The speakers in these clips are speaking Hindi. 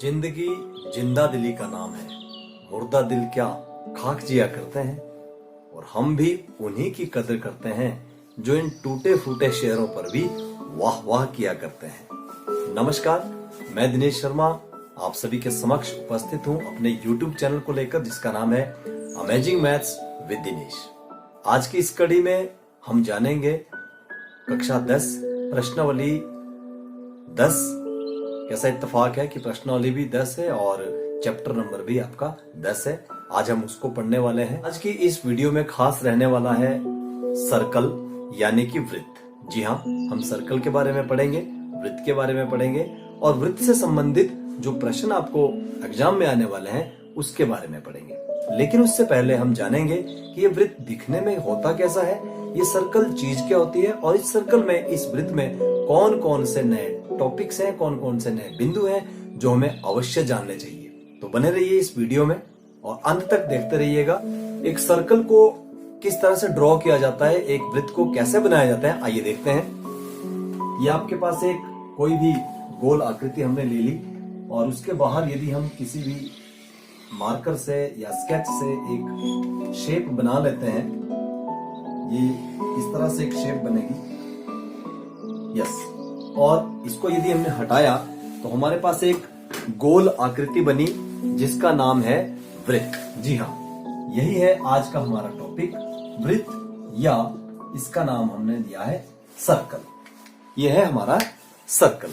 जिंदगी जिंदा दिली का नाम है। मुर्दा दिल क्या खाक जिया करते हैं। और हम भी उन्हीं की कदर करते हैं जो इन टूटे फूटे शेरों पर भी वाह वाह किया करते हैं। नमस्कार, मैं दिनेश शर्मा आप सभी के समक्ष उपस्थित हूं अपने YouTube चैनल को लेकर, जिसका नाम है अमेजिंग मैथ्स विद दिनेश। आज की इस कड़ी में हम जानेंगे कक्षा 10 प्रश्नावली 10। कैसा इत्तेफाक है कि प्रश्नावली भी 10 है और चैप्टर नंबर भी आपका 10 है। आज हम उसको पढ़ने वाले हैं। आज की इस वीडियो में खास रहने वाला है सर्कल यानी कि वृत्त। जी हाँ, हम सर्कल के बारे में पढ़ेंगे, वृत्त के बारे में पढ़ेंगे और वृत्त से संबंधित जो प्रश्न आपको एग्जाम में आने वाले हैं उसके बारे में पढ़ेंगे। लेकिन उससे पहले हम जानेंगे कि ये वृत्त दिखने में होता कैसा है, ये सर्कल चीज क्या होती है और इस सर्कल में, इस वृत्त में कौन कौन से नए टॉपिक्स हैं, कौन कौन से नए बिंदु हैं जो हमें अवश्य जानने चाहिए। तो बने रहिए इस वीडियो में और अंत तक देखते रहिएगा। एक सर्कल को किस तरह से ड्रॉ किया जाता है, एक वृत्त को कैसे बनाया जाता है, आइए देखते हैं। ये आपके पास एक कोई भी गोल आकृति हमने ले ली और उसके बाहर यदि हम किसी भी मार्कर से या स्केच से एक शेप बना लेते हैं, ये इस तरह से एक शेप बनेगी। यस, और इसको यदि हमने हटाया तो हमारे पास एक गोल आकृति बनी जिसका नाम है वृत्त। जी हाँ, यही है आज का हमारा टॉपिक, वृत्त, या इसका नाम हमने दिया है सर्कल। यह है हमारा सर्कल।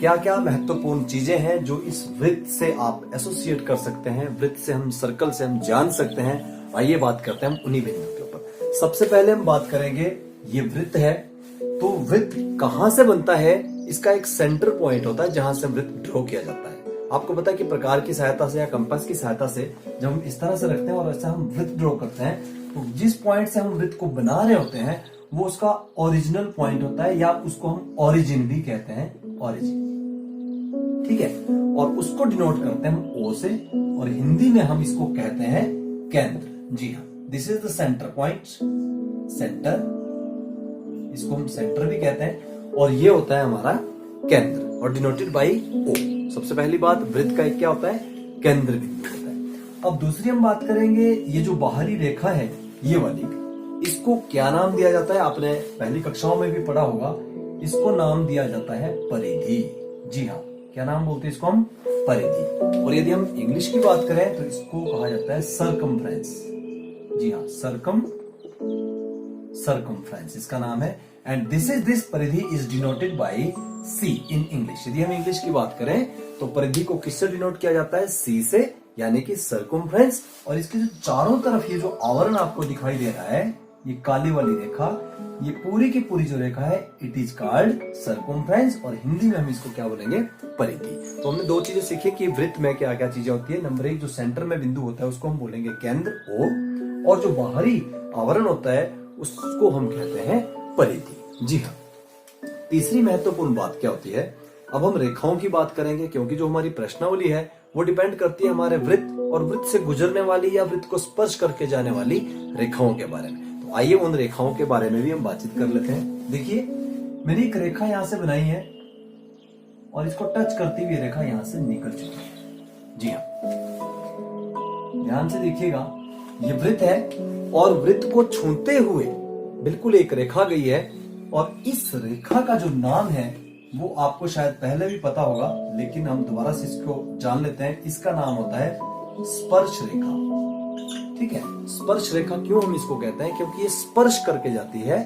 क्या क्या महत्वपूर्ण चीजें हैं जो इस वृत्त से आप एसोसिएट कर सकते हैं, वृत्त से हम, सर्कल से हम जान सकते हैं, आइए बात करते हैं हम उन्हीं बिंदुओं के ऊपर। सबसे पहले हम बात करेंगे, ये वृत्त है तो वृत्त कहां से बनता है। इसका एक सेंटर पॉइंट होता है जहां से वृत्त ड्रॉ किया जाता है। आपको पता है कि प्रकार की सहायता से या कंपास की सहायता से जब हम इस तरह से रखते हैं और ऐसा हम वृत्त ड्रॉ करते हैं, तो जिस पॉइंट से हम वृत्त को बना रहे होते हैं वो उसका ओरिजिनल पॉइंट होता है, या उसको हम ओरिजिन भी कहते हैं, ओरिजिन। ठीक है, और उसको डिनोट करते हैं हम ओ से, और हिंदी में हम इसको कहते हैं केंद्र। जी हाँ, this is the centre point, centre, इसको हम सेंटर भी कहते हैं, और ये होता है हमारा केंद्र और डिनोटेड बाय ओ। सबसे पहली बात, वृत्त का एक क्या होता है, केंद्र बिंदु होता है। अब दूसरी हम बात करेंगे, ये जो बाहरी रेखा है ये वाली, इसको क्या नाम दिया जाता है, आपने पहली कक्षाओं में भी पढ़ा होगा, इसको नाम दिया जाता है परिधि। जी हाँ, क्या नाम बोलते हैं इसको हम, परिधि। और यदि हम इंग्लिश की बात करें तो इसको कहा जाता है सर्कमफ्रेंस। जी हाँ, सर्कमफ्रेंस इसका नाम है। एंड दिस परिधि is denoted by C in English. यदि हम इंग्लिश की बात करें तो परिधि को किससे डिनोट किया जाता है, सी से, यानी कि सर्कमफ्रेंस। और इसके जो चारों तरफ ये जो आवरण आपको दिखाई दे रहा है, ये काली वाली रेखा, ये पूरी की पूरी जो रेखा है, इट इज कॉल्ड सर्कमफ्रेंस, और हिंदी में हम इसको क्या बोलेंगे, परिधि। तो हमने दो चीजें सीखी कि वृत्त में क्या क्या चीजें होती है। नंबर एक, जो सेंटर में बिंदु होता है उसको हम बोलेंगे केंद्र, ओ, और जो बाहरी आवरण होता है उसको हम कहते हैं परिधि। जी हाँ, तीसरी महत्वपूर्ण बात क्या होती है, अब हम रेखाओं की बात करेंगे, क्योंकि जो हमारी प्रश्नावली है वो डिपेंड करती है हमारे वृत्त और वृत्त से गुजरने वाली या वृत्त को स्पर्श करके जाने वाली रेखाओं के बारे में। तो आइए उन रेखाओं के बारे में भी हम बातचीत कर लेते हैं। देखिए, मैंने एक रेखा यहां से बनाई है और इसको टच करती हुई रेखा यहां से निकल चुकी है। जी हाँ, ध्यान से देखिएगा, ये वृत्त है और वृत्त को छूते हुए बिल्कुल एक रेखा गई है, और इस रेखा का जो नाम है वो आपको शायद पहले भी पता होगा, लेकिन हम दोबारा से इसको जान लेते हैं। इसका नाम होता है स्पर्श रेखा। ठीक है, स्पर्श रेखा क्यों हम इसको कहते हैं, क्योंकि ये स्पर्श करके जाती है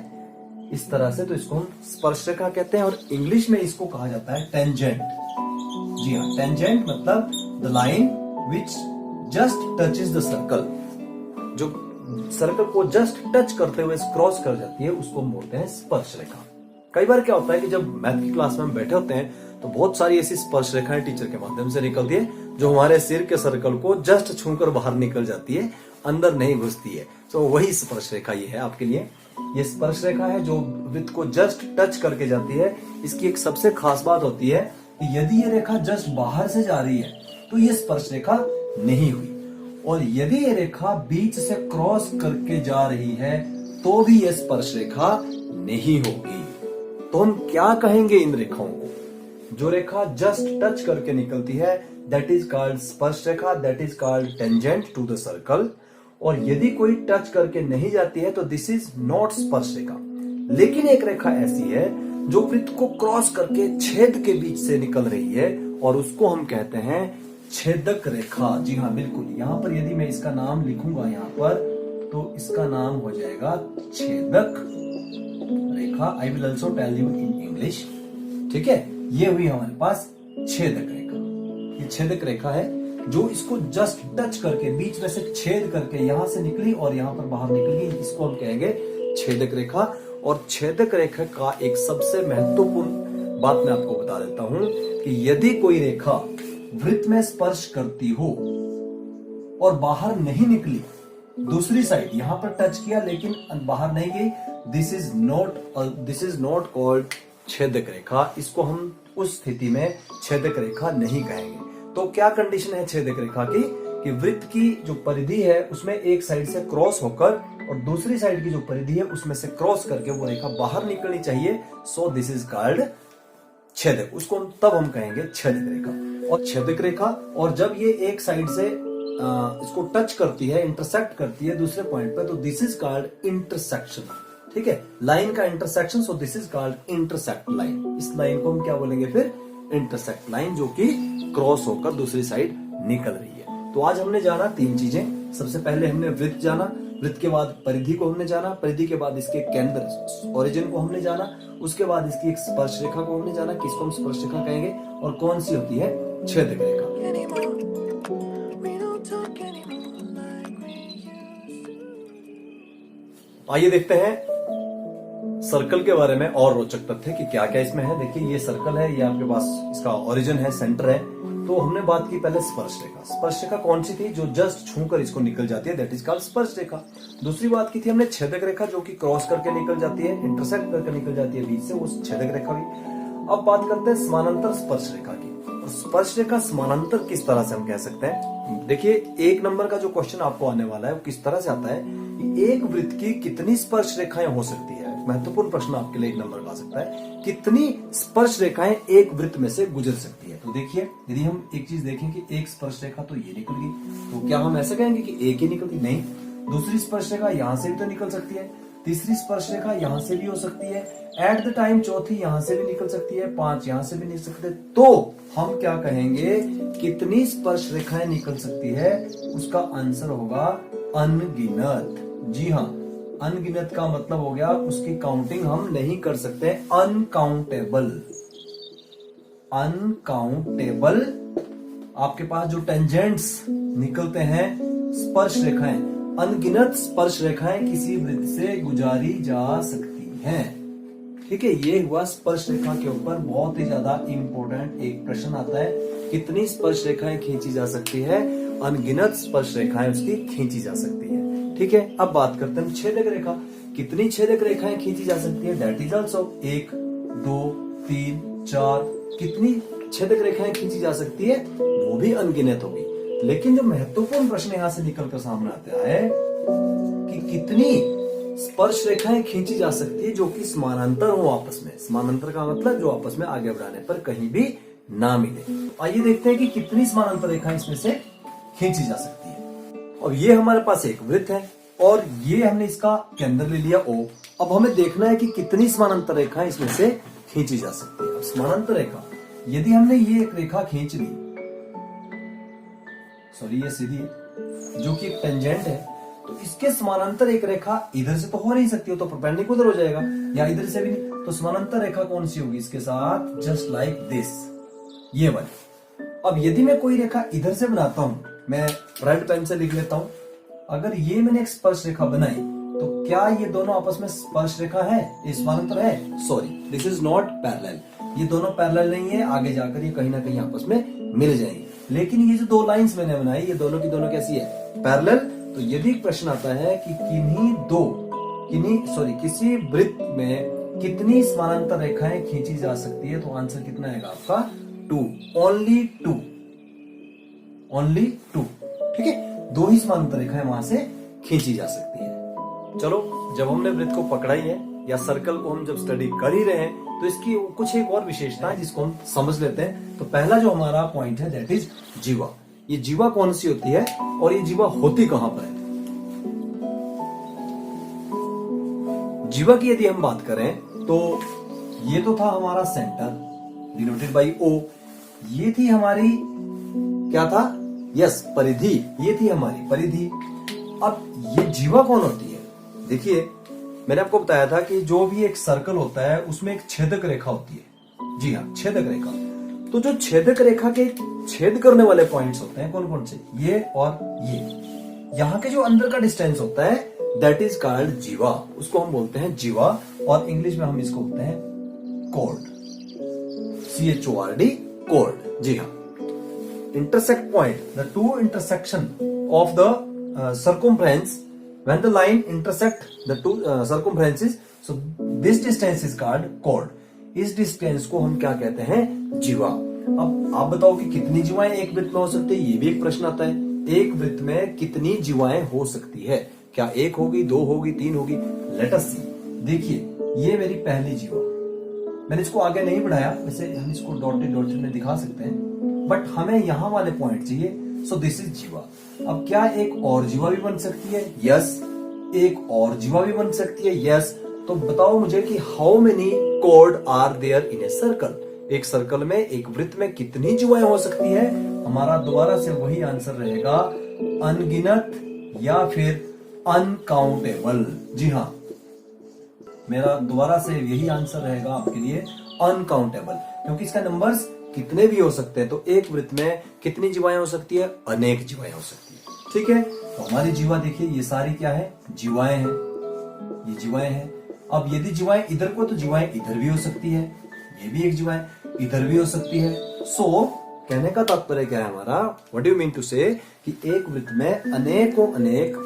इस तरह से, तो इसको हम स्पर्श रेखा कहते हैं। और इंग्लिश में इसको कहा जाता है टेंजेंट। जी हाँ, टेंजेंट मतलब the line which just touches the circle, जो सर्कल को जस्ट टच करते हुए क्रॉस कर जाती है, उसको हम बोलते हैं स्पर्श रेखा। कई बार क्या होता है कि जब मैथ की क्लास में हम बैठे होते हैं तो बहुत सारी ऐसी स्पर्श रेखाएं टीचर के माध्यम से निकलती है जो हमारे सिर के सर्कल को जस्ट छूकर बाहर निकल जाती है, अंदर नहीं घुसती है। तो वही स्पर्श रेखा ये है आपके लिए। ये स्पर्श रेखा है जो वृत्त को जस्ट टच करके जाती है। इसकी एक सबसे खास बात होती है कि यदि ये रेखा जस्ट बाहर से जा रही है तो ये स्पर्श रेखा नहीं हुई, और यदि ये रेखा बीच से क्रॉस करके जा रही है तो भी ये स्पर्श रेखा नहीं होगी। तो हम क्या कहेंगे इन रेखाओं को, जो रेखा जस्ट टच करके निकलती है, दैट इज कॉल्ड स्पर्श रेखा, that is called tangent to the circle. और यदि कोई टच करके नहीं जाती है तो दिस इज नॉट स्पर्श रेखा। लेकिन एक रेखा ऐसी है जो वृत्त को क्रॉस करके छेद के बीच से निकल रही है और उसको हम कहते हैं छेदक रेखा। जी हाँ बिल्कुल, यहां पर यदि मैं इसका नाम लिखूंगा यहां पर तो इसका नाम हो जाएगा छेदक रेखा। I will also tell you in English. ठीक है, ये हुई हमारे पास छेदक रेखा। ये छेदक रेखा है जो इसको जस्ट टच करके बीच में से छेद करके यहां से निकली और यहां पर बाहर निकल गई, इसको हम कहेंगे छेदक रेखा। और छेदक रेखा का एक सबसे महत्वपूर्ण बात मैं आपको बता देता हूं कि यदि कोई रेखा वृत्त में स्पर्श करती हो और बाहर नहीं निकली, दूसरी साइड यहां पर टच किया लेकिन बाहर नहीं गई, दिस इज नॉट कॉल्ड छेदक रेखा। इसको हम उस स्थिति में छेदक रेखा नहीं कहेंगे। तो क्या कंडीशन है छेदक रेखा की कि वृत्त की जो परिधि है उसमें एक साइड से क्रॉस होकर और दूसरी साइड की जो परिधि है उसमें से क्रॉस करके वो रेखा बाहर निकलनी चाहिए। सो दिस इज कॉल्ड छेदक। उसको तब हम कहेंगे छेदक रेखा। और छेदक रेखा, और जब ये एक साइड से इसको टच करती है, इंटरसेक्ट करती है दूसरे पॉइंट पे, तो दिस इज कॉल्ड इंटरसेक्शन। ठीक है, लाइन का intersection, so this is called intersect line. इस लाइन को हम क्या बोलेंगे फिर? इंटरसेक्ट लाइन, जो कि क्रॉस होकर दूसरी साइड निकल रही है। तो आज हमने जाना 3 चीजें। सबसे पहले हमने वृत्त जाना, वृत्त के बाद परिधि को हमने जाना, परिधि के बाद इसके केंद्र ओरिजिन को हमने जाना, उसके बाद इसकी एक स्पर्श रेखा को हमने जाना, किसको हम स्पर्श रेखा कहेंगे और कौन सी होती है छेदक रेखा। आइए देखते हैं सर्कल के बारे में और रोचक तथ्य कि क्या क्या इसमें है। देखिए ये सर्कल है, ये आपके पास इसका ओरिजिन है, सेंटर है। तो हमने बात की पहले स्पर्श रेखा। स्पर्श रेखा कौन सी थी? जो जस्ट छूकर इसको निकल जाती है, दैट इज कॉल्ड स्पर्श रेखा। दूसरी बात की थी हमने छेदक रेखा, जो कि क्रॉस करके निकल जाती है, इंटरसेक्ट करके निकल जाती है बीच से, वो छेदक रेखा भी। अब बात करते हैं समानांतर स्पर्श रेखा की। और स्पर्श रेखा समानांतर किस तरह से हम कह सकते हैं? देखिए 1 नंबर का जो क्वेश्चन आपको आने वाला है वो किस तरह से आता है कि एक वृत्त की कितनी स्पर्श रेखाएं हो सकती है। महत्वपूर्ण प्रश्न आपके लिए 1 नंबर का आ सकता है, कितनी स्पर्श रेखाएं एक वृत्त में से गुजर सकती है। तो देखिए यदि हम एक चीज देखें कि एक स्पर्श रेखा तो ये निकल गई, तो क्या हम ऐसे कहेंगे कि एक ही निकल गई? नहीं, दूसरी स्पर्श रेखा यहां से भी तो निकल सकती है, तीसरी स्पर्श रेखा यहां से भी हो सकती है, एट द टाइम चौथी यहां से भी निकल सकती है, 5 यहां से भी निकल सकते। तो हम क्या कहेंगे, कितनी स्पर्श रेखाएं निकल सकती है? उसका आंसर होगा अनगिनत। जी हाँ, अनगिनत का मतलब हो गया उसकी काउंटिंग हम नहीं कर सकते, अनकाउंटेबल। अनकाउंटेबल आपके पास जो टेंजेंट्स निकलते हैं, स्पर्श रेखाएं, अनगिनत स्पर्श रेखाएं किसी वृत्त से गुजारी जा सकती हैं। ठीक है, ये हुआ स्पर्श रेखा के ऊपर बहुत ही ज्यादा इंपॉर्टेंट एक प्रश्न आता है, कितनी स्पर्श रेखाएं खींची जा सकती है? अनगिनत स्पर्श रेखाएं उसकी खींची जा सकती है। ठीक है, अब बात करते हैं छेदक रेखा। कितनी छेदक रेखाएं खींची जा सकती है? That is also 1 2 3 4। कितनी छेदक रेखाएं खींची जा सकती है? वो भी अनगिनत होगी। लेकिन जो महत्वपूर्ण प्रश्न यहां से निकलकर सामने आता है कि कितनी स्पर्श रेखाएं खींची जा सकती है जो कि समानांतर हो आपस में। समानांतर का मतलब जो आपस में आगे बढ़ाने पर कहीं भी ना मिले। आइए देखते हैं कि कितनी समानांतर रेखाएं इसमें से खींची जा सकती है। और ये हमारे पास एक वृत्त है और ये हमने इसका केंद्र ले लिया O। अब हमें देखना है कि कितनी समानांतर रेखाएं इसमें से खींची जा सकती है। अब समानांतर रेखा, यदि हमने ये एक रेखा खींच ली, सॉरी ये सीधी है, जो कि एक टेंजेंट है, तो इसके समानांतर एक रेखा इधर से तो हो नहीं सकती, हो तो परपेंडिकुलर हो जाएगा, या इधर से भी नहीं। तो समानांतर रेखा कौन सी होगी इसके साथ? जस्ट लाइक दिस, ये वाली। अब यदि मैं कोई रेखा इधर से बनाता हूं, मैं रेड पेन से लिख लेता हूं, अगर ये मैंने एक स्पर्श रेखा बनाई तो क्या ये दोनों आपस में स्पर्श रेखा है? ये समानांतर है? Sorry, this is not parallel. ये दोनों पैरेलल नहीं है, आगे जाकर ये कहीं ना कहीं आपस में मिल जाएंगे। लेकिन ये जो 2 लाइंस मैंने बनाई, ये दोनों की दोनों कैसी है? पैरेलल। तो यदि प्रश्न आता है कि किसी वृत्त में कितनी समानांतर रेखाएं खींची जा सकती है, तो आंसर कितना आएगा आपका? 2, ओनली 2, ओनली 2। ठीक है, 2 ही समानांतर रेखाएं वहां से खींची जा सकती है। चलो, जब हमने वृत्त को पकड़ा ही है या सर्कल को हम जब स्टडी कर ही रहे हैं तो इसकी कुछ एक और विशेषता है जिसको हम समझ लेते हैं। तो पहला जो हमारा पॉइंट है दैट इज जीवा। ये जीवा कौन सी होती है और ये जीवा होती कहां पर है? जीवा की यदि हम बात करें तो ये तो था हमारा सेंटर डिनोटेड बाई ओ। ये थी हमारी क्या था? यस, परिधि। ये थी हमारी परिधि। अब ये जीवा कौन होती है? देखिए, मैंने आपको बताया था कि जो भी एक सर्कल होता है उसमें एक छेदक रेखा होती है। जी हाँ, छेदक रेखा। तो जो छेदक रेखा के छेद करने वाले पॉइंट्स होते हैं कौन कौन से? ये और ये। यहाँ के जो अंदर का डिस्टेंस होता है दैट इज कॉल्ड जीवा। उसको हम बोलते हैं जीवा और इंग्लिश में हम इसको बोलते हैं कॉर्ड। CHORD, cord. जी हाँ। Intersect point, the two intersection of the circumference, when the line intersect the two circumferences, so this distance is called chord. इस डिस्टेंस को हम क्या कहते हैं? जीवा। अब आप बताओ कि कितनी जीवाएं एक वृत्त में हो सकती है? ये भी एक प्रश्न आता है। एक वृत्त में कितनी जीवाएं हो सकती है? क्या एक होगी, दो होगी, तीन होगी? लेट अस सी। देखिए, ये मेरी पहली जीवा। मैंने इसको आगे नहीं बढ़ाया, वैसे हम इसको डॉटेड डॉटेड में दिखा सकते हैं, बट हमें यहां वाले पॉइंट चाहिए। सो दिस इज जीवा। अब क्या एक और जीवा भी बन सकती है? यस। एक और जीवा भी बन सकती है? यस। तो बताओ मुझे कि how many chord are there in a circle? एक सर्कल में, एक वृत्त में कितनी जीवाएं हो सकती है? हमारा दोबारा से वही आंसर रहेगा, अनगिनत या फिर अनकाउंटेबल। जी हाँ, मेरा दोबारा से यही आंसर रहेगा आपके लिए, अनकाउंटेबल, क्योंकि इसका नंबर्स कितने भी हो सकते हैं। तो एक वृत्त में कितनी जीवाएं हो सकती है? अनेक जीवाएं हो सकती है। ठीक है, तो हमारी जीवा देखिए, ये सारी क्या है? जीवाएं हैं। ये जीवाएं हैं। अब यदि जीवाएं इधर को, तो जीवाएं इधर भी हो सकती है। ये भी एक जीवाएं इधर भी हो सकती है। सो कहने का तात्पर्य क्या है हमारा? What do you mean to say कि एक वृत्त में अनेकों अनेक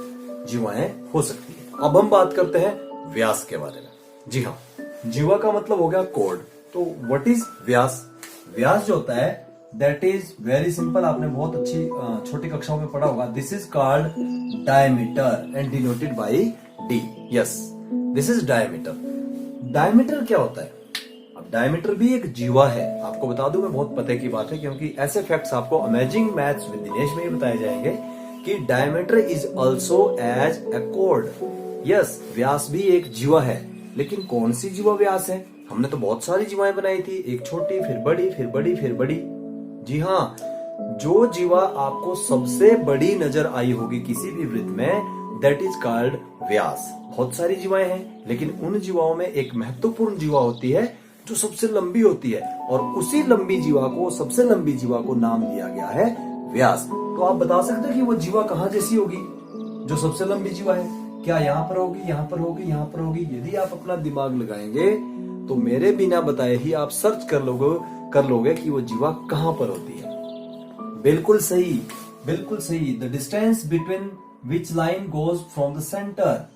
जीवाएं हो सकती है। अब हम बात करते हैं व्यास के बारे में। जी हाँ, जीवा का मतलब हो गया कॉर्ड। तो व्हाट इज व्यास? व्यास जो होता है दैट इज वेरी सिंपल। आपने बहुत अच्छी छोटी कक्षाओं में पढ़ा होगा। This is called diameter and denoted by D. Yes, this is diameter. Diameter क्या होता है? अब डायमीटर भी एक जीवा है। आपको बता दूं, मैं बहुत पते की बात है, क्योंकि ऐसे फैक्ट्स आपको अमेजिंग मैथ्स विद दिनेश में ही बताए जाएंगे कि diameter is also as a chord. Yes, व्यास भी एक जीवा है, लेकिन कौन सी जीवा व्यास है? हमने तो बहुत सारी जीवाएं बनाई थी, एक छोटी, फिर बड़ी, फिर बड़ी, फिर बड़ी। जी हाँ, जो जीवा आपको सबसे बड़ी नजर आई होगी किसी भी वृत्त में दैट इज कॉल्ड व्यास। बहुत सारी जीवाएं हैं, लेकिन उन जीवाओं में एक महत्वपूर्ण जीवा होती है जो सबसे लंबी होती है, और उसी लंबी जीवा को, सबसे लंबी जीवा को नाम दिया गया है व्यास। तो आप बता सकते हो कि वो जीवा कहां जैसी होगी जो सबसे लंबी जीवा है? क्या यहाँ पर होगी, यहाँ पर होगी, यहाँ पर होगी? यदि आप अपना दिमाग लगाएंगे तो मेरे बिना बताए ही आप सर्च कर लोगे कि वो जीवा कहां पर होती है। बिल्कुल सही, बिल्कुल सही। The distance between which line goes from the centre.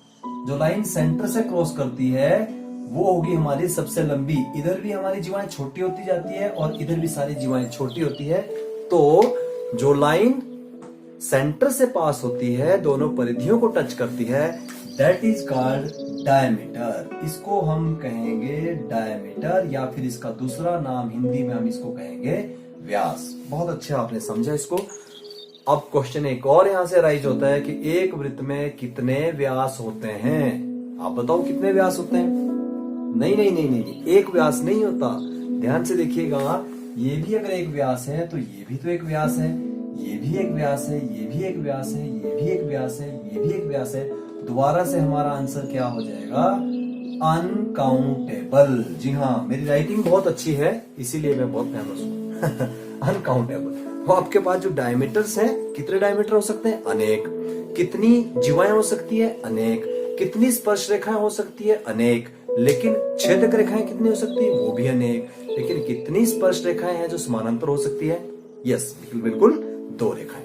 जो लाइन सेंटर से क्रॉस करती है वो होगी हमारी सबसे लंबी। इधर भी हमारी जीवाएं छोटी होती जाती है और इधर भी सारी जीवाएं छोटी होती है। तो जो लाइन सेंटर से पास होती है, दोनों परिधियों को टच करती है, दैट इज कॉल्ड डायमीटर। इसको हम कहेंगे डायमीटर, या फिर इसका दूसरा नाम हिंदी में हम इसको कहेंगे व्यास। बहुत अच्छा आपने समझा इसको। अब क्वेश्चन एक और यहां से राइज होता है कि एक वृत्त में कितने व्यास होते हैं? आप बताओ कितने व्यास होते हैं? नहीं नहीं नहीं नहीं, एक व्यास नहीं होता। ध्यान से देखिएगा, ये भी अगर एक व्यास है तो ये भी तो एक व्यास है, ये भी एक व्यास है, ये भी एक व्यास है, ये भी एक व्यास है, ये भी एक व्यास है। दोबारा से हमारा आंसर क्या हो जाएगा? अनकाउंटेबल। जी हाँ, मेरी राइटिंग बहुत अच्छी है, इसीलिए मैं बहुत फेमस हूँ। अनकाउंटेबल। वो आपके पास जो डायमीटर्स हैं, कितने डायमीटर हो सकते हैं? अनेक। कितनी जीवाएं हो सकती है? अनेक। कितनी स्पर्श रेखाएं हो सकती है? अनेक। लेकिन छेदक रेखाएं कितनी हो सकती है? वो भी अनेक। लेकिन कितनी स्पर्श रेखाएं हैं जो समानांतर हो सकती है? यस, बिल्कुल 2 रेखाएं।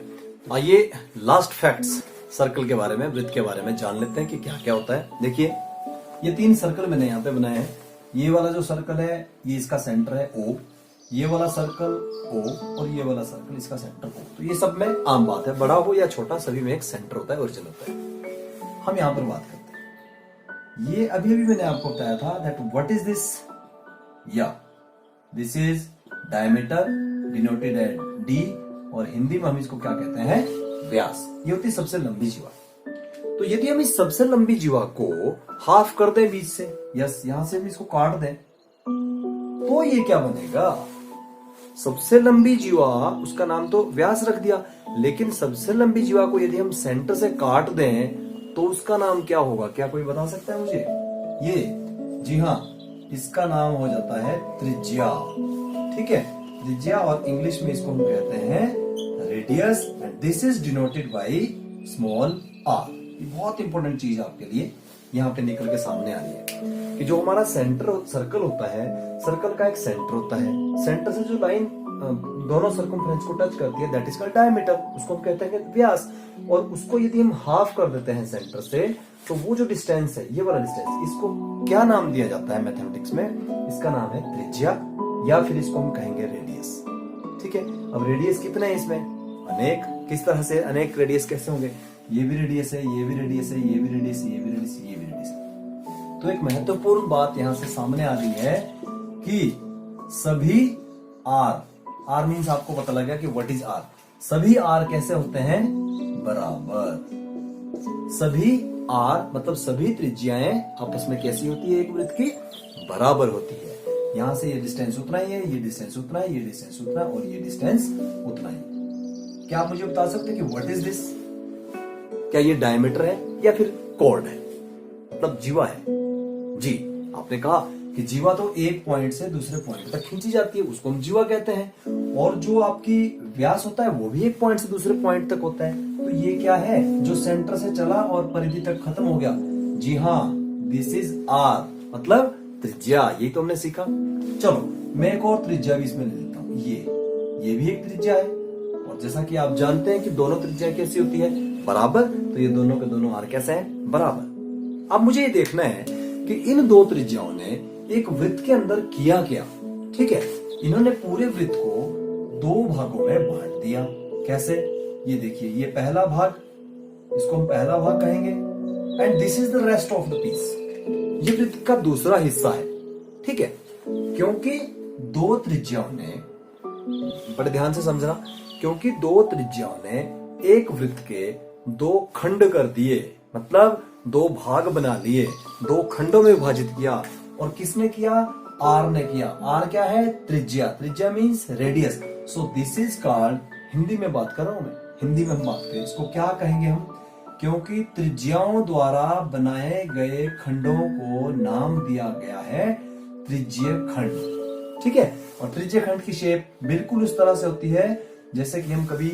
आइए लास्ट फैक्ट्स सर्कल के बारे में, वृत्त के बारे में जान लेते हैं कि क्या क्या होता है। देखिए, ये 3 सर्कल मैंने यहाँ पे बनाए हैं। ये वाला जो सर्कल है ये इसका सेंटर है O, ये वाला सर्कल O, और ये वाला सर्कल इसका सेंटर O। तो ये सब में आम बात है, बड़ा हो या छोटा सभी में एक सेंटर होता है, ओरिजिन होता है। हम यहाँ पर बात करते हैं ये अभी अभी मैंने आपको बताया था दैट व्हाट इज दिस, या this is diameter denoted at D, और हिंदी में हम इसको क्या कहते हैं, व्यास। ये होती है सबसे लंबी जीवा। तो यदि हम इस सबसे लंबी जीवा को हाफ कर दें बीच से, यस यहां से हम इसको काट दें, तो ये क्या बनेगा, सबसे लंबी जीवा, उसका नाम तो व्यास रख दिया, लेकिन सबसे लंबी जीवा को यदि हम सेंटर से काट दें तो उसका नाम क्या होगा, क्या कोई बता सकता है मुझे? ये, जी हाँ, इसका नाम हो जाता है त्रिज्या। ठीक है, त्रिज्या, और इंग्लिश में इसको हम कहते हैं radius, and this is denoted by small R. ये बहुत इंपॉर्टेंट चीज आपके लिए यहाँ पे निकल के सामने आ रही है कि जो हमारा सेंटर सर्कल होता है, सर्कल का एक सेंटर होता है, सेंटर से जो लाइन दोनों सर्कमफ्रेंस को टच करती है दैट इज कॉल्ड डायमीटर, उसको हम कहते हैं व्यास। और उसको यदि हम हाफ कर देते हैं सेंटर से, तो वो जो डिस्टेंस है, ये वाला डिस्टेंस, इसको क्या नाम दिया जाता है मैथमेटिक्स में, इसका नाम है त्रिज्या, या फिर इसको हम कहेंगे रेडियस। ठीक है, अब रेडियस कितने हैं इसमें, अनेक। किस तरह से अनेक रेडियस कैसे होंगे, ये भी रेडियस है, ये भी रेडियस है, ये भी रेडियस है, ये भी रेडियस है, ये भी रेडियस है। तो एक महत्वपूर्ण बात यहां से सामने आ रही है कि सभी आर मीन्स आपको पता लग गया कि व्हाट इज आर, सभी आर कैसे होते हैं, बराबर। सभी आर मतलब सभी त्रिज्याएं आपस में कैसी होती है, एक वृत्त की बराबर होती है। यहां से ये डिस्टेंस उतना ही है, ये डिस्टेंस उतना है, ये डिस्टेंस उतना है, और ये डिस्टेंस उतना ही। क्या आप मुझे बता सकते हैं कि व्हाट इज दिस, क्या ये डायमीटर है या फिर कॉर्ड है, मतलब जीवा है? जी, आपने कहा कि जीवा तो एक पॉइंट से दूसरे पॉइंट तक खींची जाती है, उसको हम जीवा कहते हैं। और जो आपकी व्यास होता है वो भी एक पॉइंट से दूसरे पॉइंट तक होता है। तो ये क्या है, जो सेंटर से चला और परिधि तक खत्म हो गया, जी हाँ, दिस इज आर, मतलब त्रिज्या। यही तो हमने सीखा। चलो मैं एक और त्रिज्या भी इसमें ले लेता हूँ, ये भी एक त्रिज्या है। और जैसा कि आप जानते हैं कि दोनों त्रिज्या कैसी होती है, बराबर, तो ये दोनों के दोनों आर कैसे हैं, बराबर। अब मुझे ये देखना है कि इन दो त्रिज्याओं ने एक वृत्त के अंदर किया क्या। ठीक है, इन्होंने पूरे वृत्त को दो भागों में बांट दिया। कैसे, ये देखिए, ये पहला भाग, इसको हम पहला भाग कहेंगे, and this is the rest of the piece, ये वृत्त का दूसरा हिस्सा है। ठीक है, क्योंकि दो त्रिज्याओं ने, बड़े ध्यान से समझना, क्योंकि दो त्रिज्याओं ने एक वृत्त के दो खंड कर दिए, मतलब दो भाग बना लिए, दो खंडों में विभाजित किया। और किसने किया, आर ने किया। आर क्या है, त्रिज्या, त्रिज्या means radius. So this is called, Hindi में बात कर रहा हूं मैं, हिंदी में हम बात करें, इसको क्या कहेंगे हम, क्योंकि त्रिज्याओं द्वारा बनाए गए खंडों को नाम दिया गया है त्रिज्य खंड। ठीक है, और त्रिज्य खंड की शेप बिल्कुल उस तरह से होती है जैसे कि हम कभी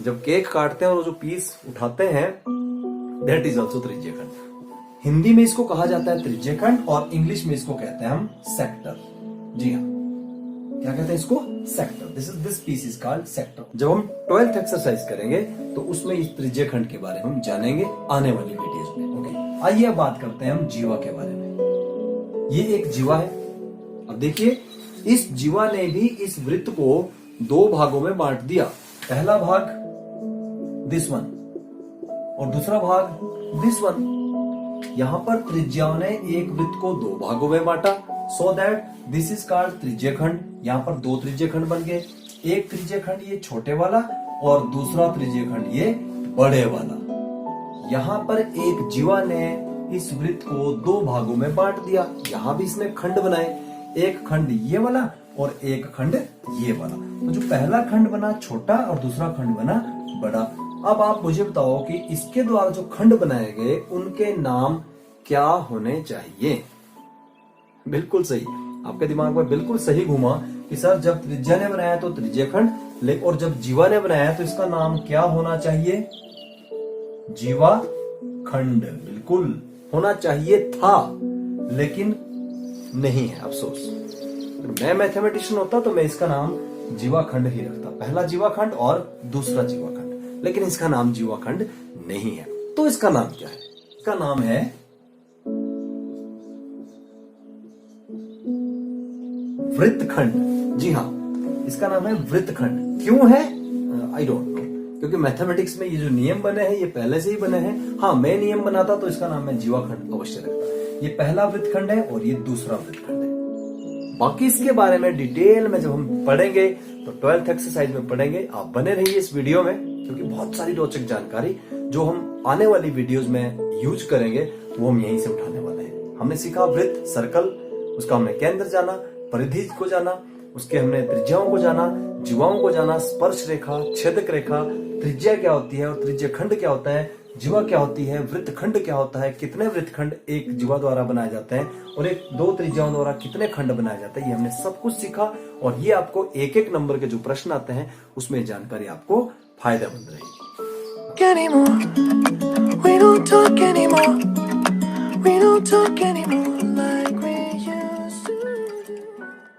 जब केक काटते हैं और जो पीस उठाते हैं, दैट इज ऑल्सो त्रिज्य खंड। हिंदी में इसको कहा जाता है त्रिज्य खंड, और इंग्लिश में इसको कहते हैं हम सेक्टर। जी हाँ, क्या कहते हैं इसको, sector. This piece is called sector. जब हम 12th एक्सरसाइज करेंगे तो उसमें इस त्रिज्य खंड के बारे में हम जानेंगे आने वाली वीडियोस में। ओके, आइए अब बात करते हैं हम जीवा के बारे में। ये एक जीवा है। अब देखिए, इस जीवा ने भी इस वृत्त को दो भागों में बांट दिया। पहला भाग दिस वन, और दूसरा भाग दिस वन। यहां पर त्रिज्याओं ने एक वृत्त को दो भागों में बांटा, so that this is called त्रिज्य खंड। यहां पर दो त्रिज्य खंड बन गए, एक त्रिज्य खंड ये छोटे वाला, और दूसरा त्रिज्य खंड ये बड़े वाला। यहां पर एक जीवा ने इस वृत्त को दो भागों में बांट दिया। यहां भी इसने खंड बनाए, एक खंड ये वाला और एक खंड ये वाला। तो जो पहला खंड बना छोटा और दूसरा खंड बना बड़ा। अब आप मुझे बताओ कि इसके द्वारा जो खंड बनाए गए उनके नाम क्या होने चाहिए। बिल्कुल सही, आपके दिमाग में बिल्कुल सही घुमा कि सर जब त्रिज्या ने बनाया तो त्रिज्य खंड, और जब जीवा ने बनाया तो इसका नाम क्या होना चाहिए, जीवा खंड। बिल्कुल होना चाहिए था, लेकिन नहीं है, अफसोस। अगर मैं मैथमेटिशियन होता तो मैं इसका नाम जीवा खंड ही रखता, पहला जीवा खंड और दूसरा जीवा खंड, लेकिन इसका नाम जीवा खंड नहीं है। तो इसका नाम क्या है, इसका नाम है वृत्तखंड। जी हाँ, इसका नाम है वृत्तखंड। क्यों है, आई डोंट नो, क्योंकि मैथमेटिक्स में ये जो नियम बने हैं ये पहले से ही बने हैं। हाँ, मैं नियम बनाता तो इसका नाम मैं जीवाखंड अवश्य रखता। ये पहला वृत्तखंड है और ये दूसरा वृत्तखंड है। बाकी इसके बारे में डिटेल में जब हम पढ़ेंगे तो 12th एक्सरसाइज में पढ़ेंगे। आप बने रहिए इस वीडियो में, क्योंकि बहुत सारी रोचक जानकारी जो हम आने वाली वीडियोस में यूज करेंगे वो हम यहीं से उठाने वाले हैं। हमने सीखा वृत्त, सर्कल, उसका हमने केंद्र जाना, परिधि को जाना, उसके हमने त्रिज्याओं को जाना, जीवाओं को जाना, स्पर्श रेखा, छेदक रेखा, त्रिज्या क्या होती है और त्रिज्या खंड क्या होता है, जीवा क्या होती है, वृत्तखंड क्या होता है, कितने वृत्तखंड एक जीवा द्वारा बनाए जाते हैं और एक दो त्रिज्याओं द्वारा कितने खंड बनाए जाते हैं, ये हमने सब कुछ सीखा। और ये आपको एक एक नंबर के जो प्रश्न आते हैं उसमें जानकारी आपको फायदेमंद रहेगी। We don't talk anymore. We don't talk anymore like